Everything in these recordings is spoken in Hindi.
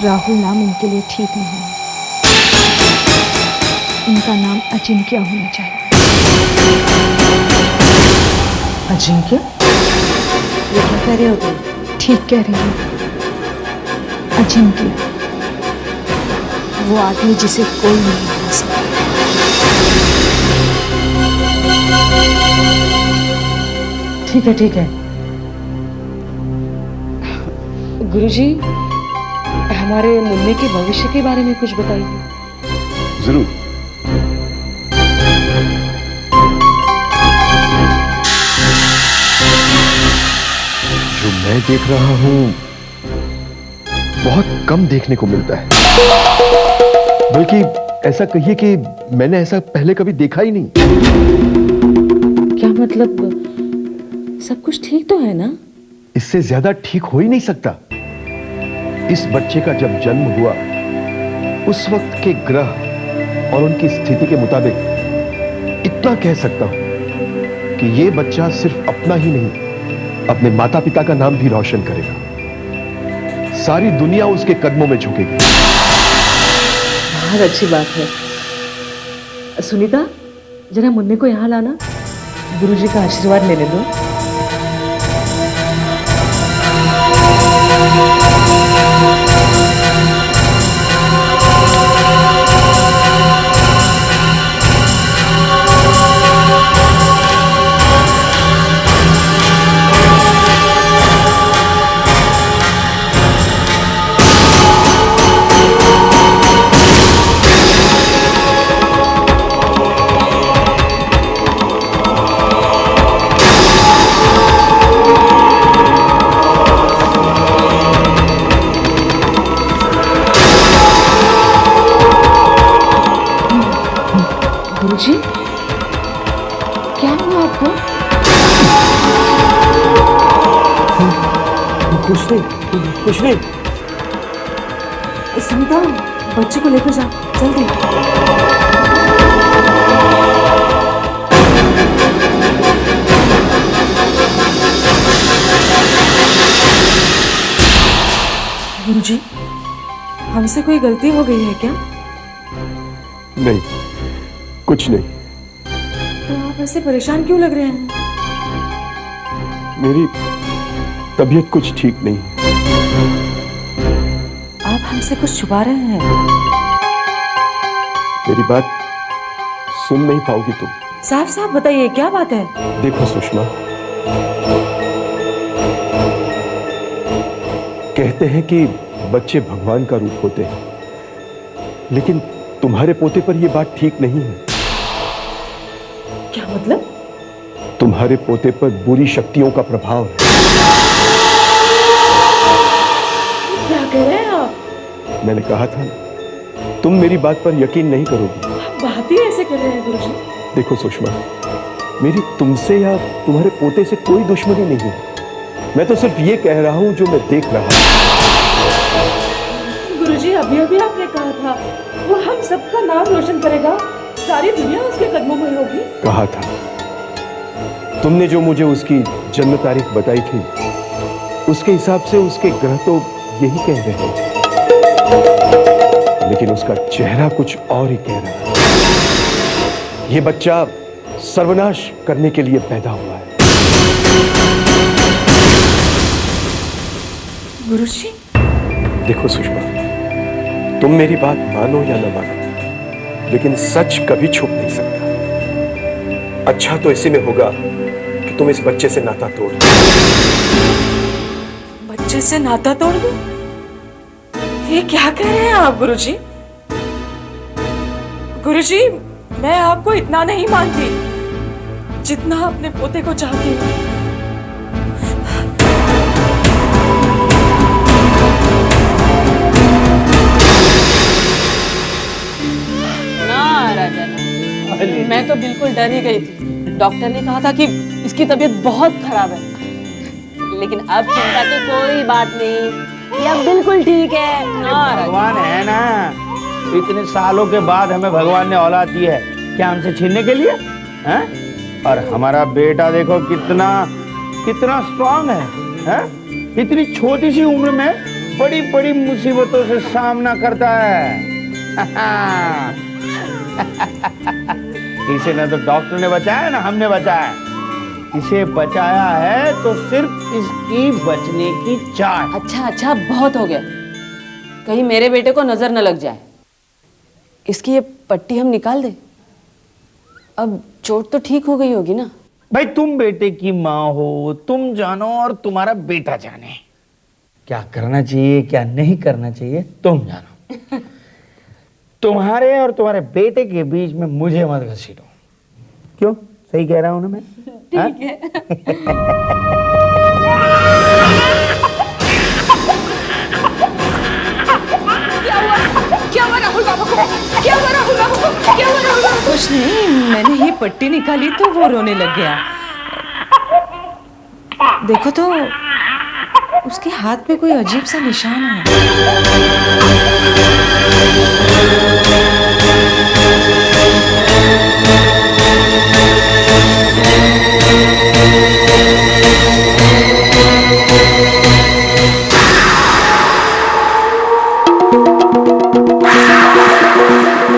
राहुल नाम इनके लिए ठीक नहीं है। इनका नाम अजिंक्य होना चाहिए। अजिंक्य? ये क्या कह रहे हो तुम? ठीक कह रही हूँ। अजिंक्य, वो आदमी जिसे कोई नहीं हरा सकता। ठीक है ठीक है। गुरुजी, हमारे मुन्ने के भविष्य के बारे में कुछ बताइए। जरूर। जो मैं देख रहा हूं बहुत कम देखने को मिलता है, बल्कि ऐसा कहिए कि मैंने ऐसा पहले कभी देखा ही नहीं। क्या मतलब, सब कुछ ठीक तो है ना? इससे ज्यादा ठीक हो ही नहीं सकता। इस बच्चे का जब जन्म हुआ उस वक्त के ग्रह और उनकी स्थिति के मुताबिक इतना कह सकता हूं कि यह बच्चा सिर्फ अपना ही नहीं, अपने माता पिता का नाम भी रोशन करेगा। सारी दुनिया उसके कदमों में झुकेगी। बहुत अच्छी बात है। सुनीता, जरा मुन्ने को यहाँ लाना, गुरुजी का आशीर्वाद लेने दो। गुरुजी, क्या हुआ आपको? कुछ नहीं, कुछ नहीं। सुनीता, बच्चे को लेकर जा, जल्दी। गुरुजी, हमसे कोई गलती हो गई है क्या? नहीं, कुछ नहीं। तो आप ऐसे परेशान क्यों लग रहे हैं? मेरी तबीयत कुछ ठीक नहीं है। आप हमसे कुछ छुपा रहे हैं? मेरी बात सुन नहीं पाओगी तुम। साफ साफ बताइए, क्या बात है? देखो सुषमा, कहते हैं कि बच्चे भगवान का रूप होते हैं, लेकिन तुम्हारे पोते पर यह बात ठीक नहीं है। क्या मतलब? तुम्हारे पोते पर बुरी शक्तियों का प्रभाव है। क्या कह रहे हैं आप? मैंने कहा था ना, तुम मेरी बात पर यकीन नहीं करोगी। आप बात ही ऐसे कर रहे हैं गुरुजी। देखो सुषमा, मेरी तुमसे या तुम्हारे पोते से कोई दुश्मनी नहीं है। मैं तो सिर्फ ये कह रहा हूं जो मैं देख रहा हूं। गुरुजी, अभी अभी आपने कहा था वो हम सबका नाम रोशन करेगा, सारी दुनिया उसके कदमों में होगी। कहा था। तुमने जो मुझे उसकी जन्म तारीख बताई थी, उसके हिसाब से उसके ग्रह तो यही कह रहे हैं, लेकिन उसका चेहरा कुछ और ही कह रहा है। यह बच्चा सर्वनाश करने के लिए पैदा हुआ है। गुरुजी, देखो सुषमा, तुम मेरी बात मानो या न मानो, लेकिन सच कभी छुप नहीं सकता। अच्छा तो इसी में होगा कि तुम इस बच्चे से नाता तोड़ दो। बच्चे से नाता तोड़ दो? ये क्या कह रहे हैं आप गुरुजी? गुरुजी, मैं आपको इतना नहीं मानती जितना अपने पोते को चाहती हूँ। मैं तो बिल्कुल डर ही गई थी। डॉक्टर ने कहा था कि इसकी तबीयत बहुत खराब है, लेकिन अब चिंता की कोई बात नहीं, ये अब बिल्कुल ठीक है। भगवान है ना, इतने सालों के बाद हमें भगवान ने औलाद दी है, क्या हमसे छीनने के लिए हैं? और हमारा बेटा देखो कितना कितना स्ट्रांग है, हैं? इतनी छोटी सी उम्र में बड़ी बड़ी मुसीबतों से सामना करता है। इसे ना तो डॉक्टर ने बचाया ना हमने बचाया, इसे बचाया है तो सिर्फ इसकी बचने की चाह। अच्छा अच्छा, बहुत हो गया, कहीं मेरे बेटे को नजर न लग जाए। इसकी ये पट्टी हम निकाल दें? अब चोट तो ठीक हो गई होगी ना? भाई तुम बेटे की माँ हो, तुम जानो और तुम्हारा बेटा जाने क्या करना चाहिए क्या नहीं करना चाहिए, तुम जानो। तुम्हारे और तुम्हारे बेटे के बीच में मुझे मत घसीटो। क्यों, सही कह रहा हूं ना मैं? ठीक है। क्या हुआ राहुल बाबू को? क्या हुआ राहुल बाबू को? क्या हुआ राहुल बाबू को? कुछ नहीं, मैंने ही पट्टी निकाली तो वो रोने लग गया। देखो तो उसके हाथ में कोई अजीब सा निशान है।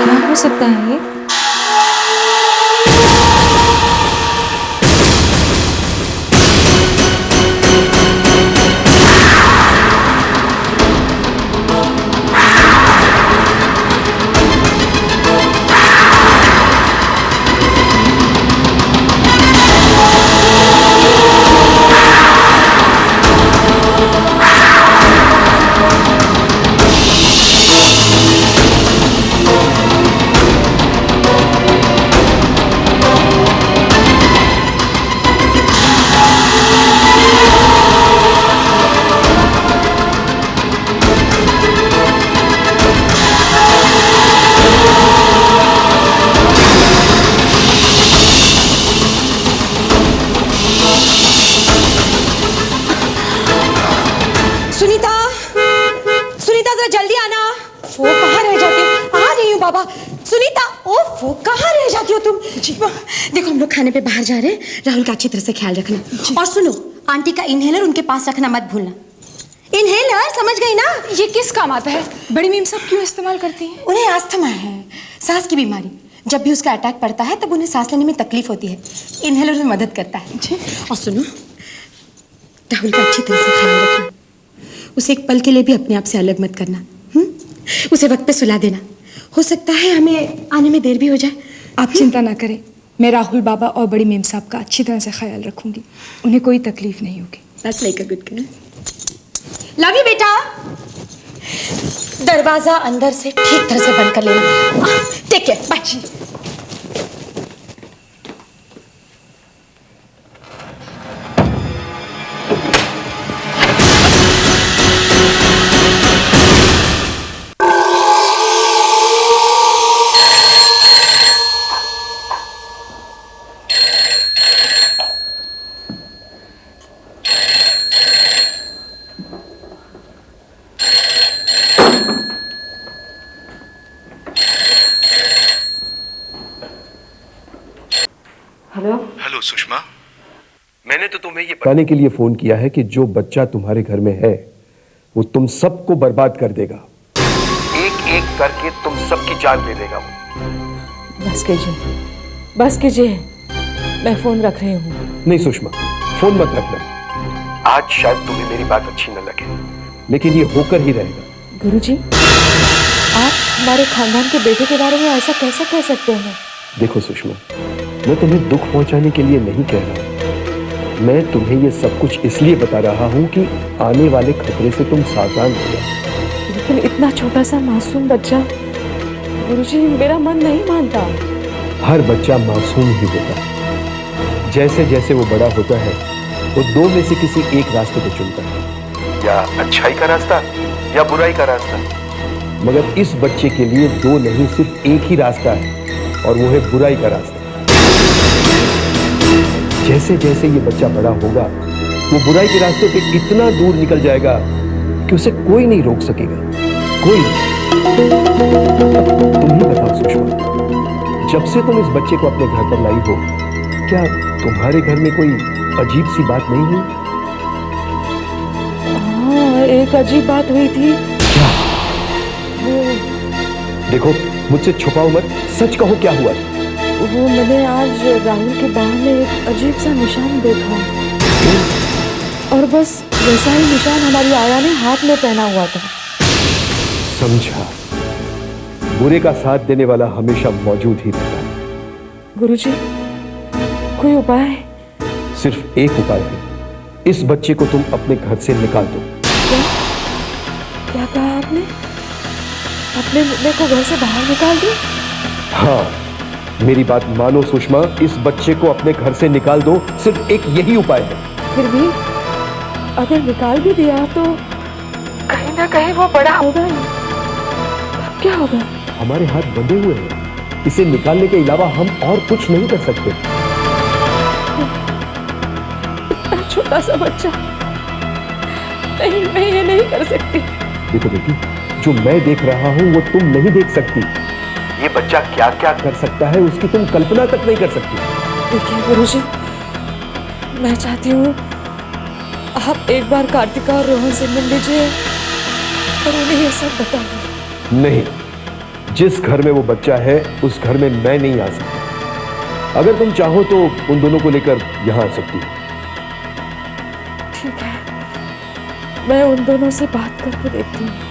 क्या हो सकता है ये? सुनीता, सुनीता जरा जल्दी आना। वो कहाँ रह जाती हो? आ रही हूँ बाबा। सुनीता, ओफ, वो कहाँ रह जाती हो तुम? देखो हम लोग खाने पे बाहर जा रहे हैं, राहुल का अच्छी तरह से ख्याल रखना। और सुनो, आंटी का इनहेलर उनके पास रखना मत भूलना। इनहेलर, समझ गई ना? ये किस काम आता है? बड़ी मीम साहब क्यों इस्तेमाल करती हैं? उन्हें अस्थमा है, सांस की बीमारी। जब भी उसका अटैक पड़ता है तब उन्हें सांस लेने में तकलीफ होती है। इनहेलर उन्हें मदद करता है। और सुनो, राहुल का अच्छी तरह से ख्याल रखना। उसे एक पल के लिए भी अपने आप से अलग मत करना। उसे वक्त पे सुला देना। हो सकता है हमें आने में देर भी हो जाए। आप चिंता ना करें, मैं राहुल बाबा और बड़ी मेम साहब का अच्छी तरह से ख्याल रखूंगी। उन्हें कोई तकलीफ नहीं होगी। That's like a good girl. Love you बेटा। दरवाजा अंदर से ठीक तरह से बंद कर लेना। Take care, bye. Hello Sushma, मैंने तो तुम्हें ये बताने के लिए फोन किया है कि जो बच्चा तुम्हारे घर में है वो तुम सबको बर्बाद कर देगा। एक एक करके तुम सबकी जान ले लेगा वो। बस कीजिए, मैं फोन रख रही हूँ। नहीं सुषमा, फोन मत रखना। आज शायद तुम्हें मेरी बात अच्छी न लगे, लेकिन ये होकर ही रहेगा। गुरुजी, आप हमारे खानदान के बेटे के बारे में ऐसा कैसे कह सकते हैं? देखो सुषमा, मैं तुम्हें दुख पहुंचाने के लिए नहीं कह रहा। मैं तुम्हें ये सब कुछ इसलिए बता रहा हूं कि आने वाले खतरे से तुम सावधान हो जाओ। लेकिन इतना छोटा सा मासूम बच्चा, गुरुजी मेरा मन नहीं मानता। हर बच्चा मासूम ही होता है। जैसे जैसे वो बड़ा होता है वो दो में से किसी एक रास्ते को चुनता है, या अच्छाई का रास्ता या बुराई का रास्ता। मगर इस बच्चे के लिए दो नहीं, सिर्फ एक ही रास्ता है, और वो है बुराई का रास्ता। जैसे जैसे ये बच्चा बड़ा होगा वो बुराई के रास्ते पे इतना दूर निकल जाएगा कि उसे कोई नहीं रोक सकेगा, कोई नहीं। तुम ही बताओ सुषमा, जब से तुम इस बच्चे को अपने घर पर लाई हो, क्या तुम्हारे घर में कोई अजीब सी बात नहीं हुई? हाँ, एक अजीब बात हुई थी। देखो, मुझसे छुपाओ मत, सच कहो क्या हुआ। वो मैंने आज राहुल के बाह में एक अजीब सा निशान देखा, और बस वैसा ही निशान हमारी आया ने हाथ में पहना हुआ था। समझा। बुरे का साथ देने वाला हमेशा मौजूद ही रहता है। गुरुजी, कोई उपाय? सिर्फ एक उपाय है, इस बच्चे को तुम अपने घर से निकाल दो। क्या कहा आपने? अपने मुन्ने को घर से बाहर निकाल दो? हाँ, मेरी बात मानो सुषमा, इस बच्चे को अपने घर से निकाल दो। सिर्फ एक यही उपाय है। फिर भी अगर निकाल भी दिया तो कहीं ना कहीं वो बड़ा होगा ही। तब क्या होगा? हमारे हाथ बंधे हुए हैं, इसे निकालने के अलावा हम और कुछ नहीं कर सकते। इतना छोटा सा बच्चा, नहीं, मैं ये नहीं कर सकती। देखो बेटी, जो मैं देख रहा हूं वो तुम नहीं देख सकती। ये बच्चा क्या क्या कर सकता है उसकी तुम कल्पना तक नहीं कर सकती। देखिए गुरुजी, मैं चाहती हूँ आप एक बार कार्तिका और रोहन से मिल लीजिए और उन्हें ये सब बताइए। नहीं, जिस घर में वो बच्चा है उस घर में मैं नहीं आ सकता। अगर तुम चाहो तो उन दोनों को लेकर यहां आ सकती हो। ठीक है, मैं उन दोनों से बात करके देखती हूँ।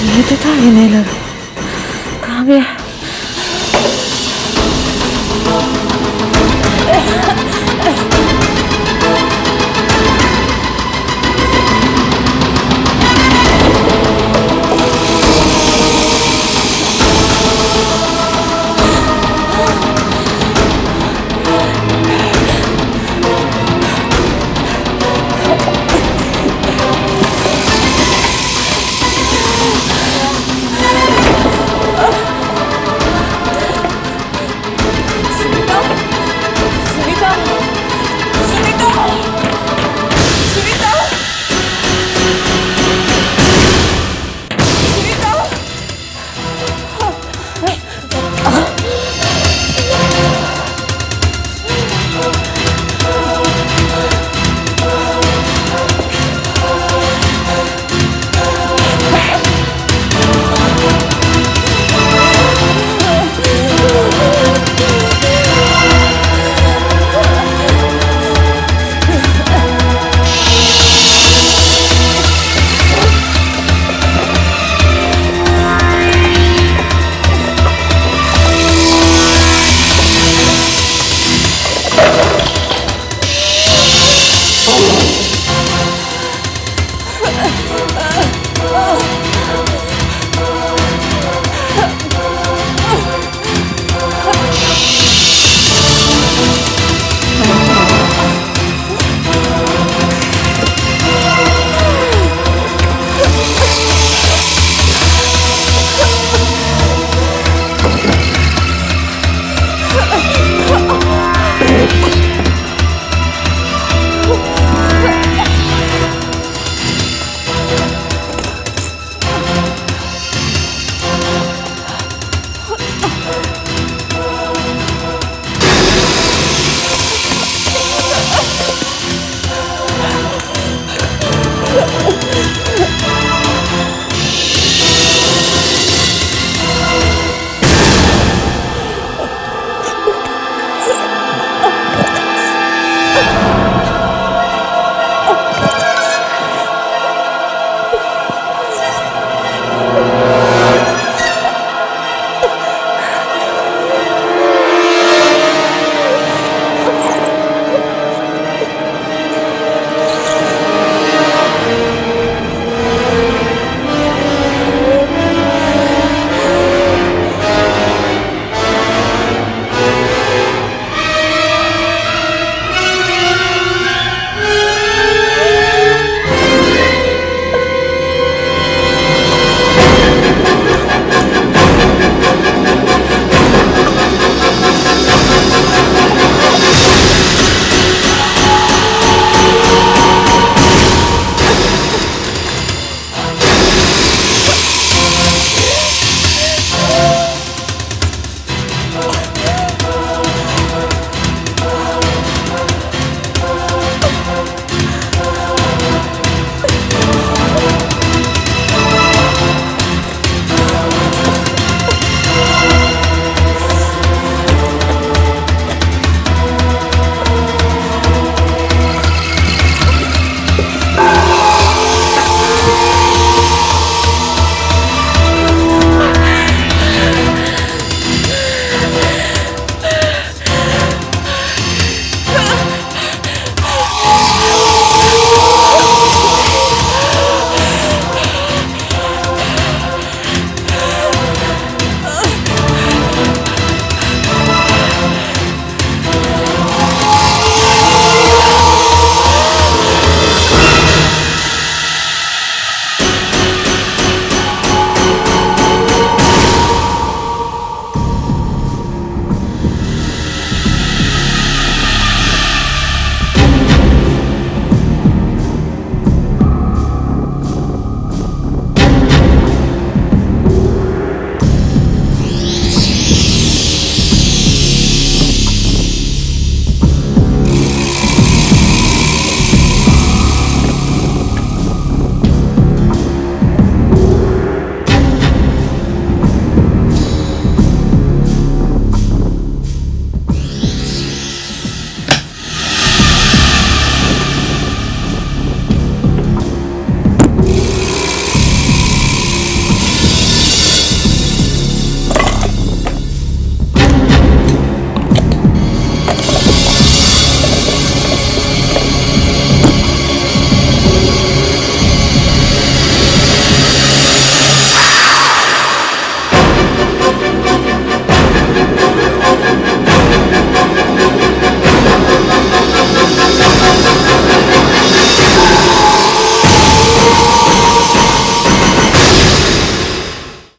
ये तो था इन्हेलर, कहाँ गया?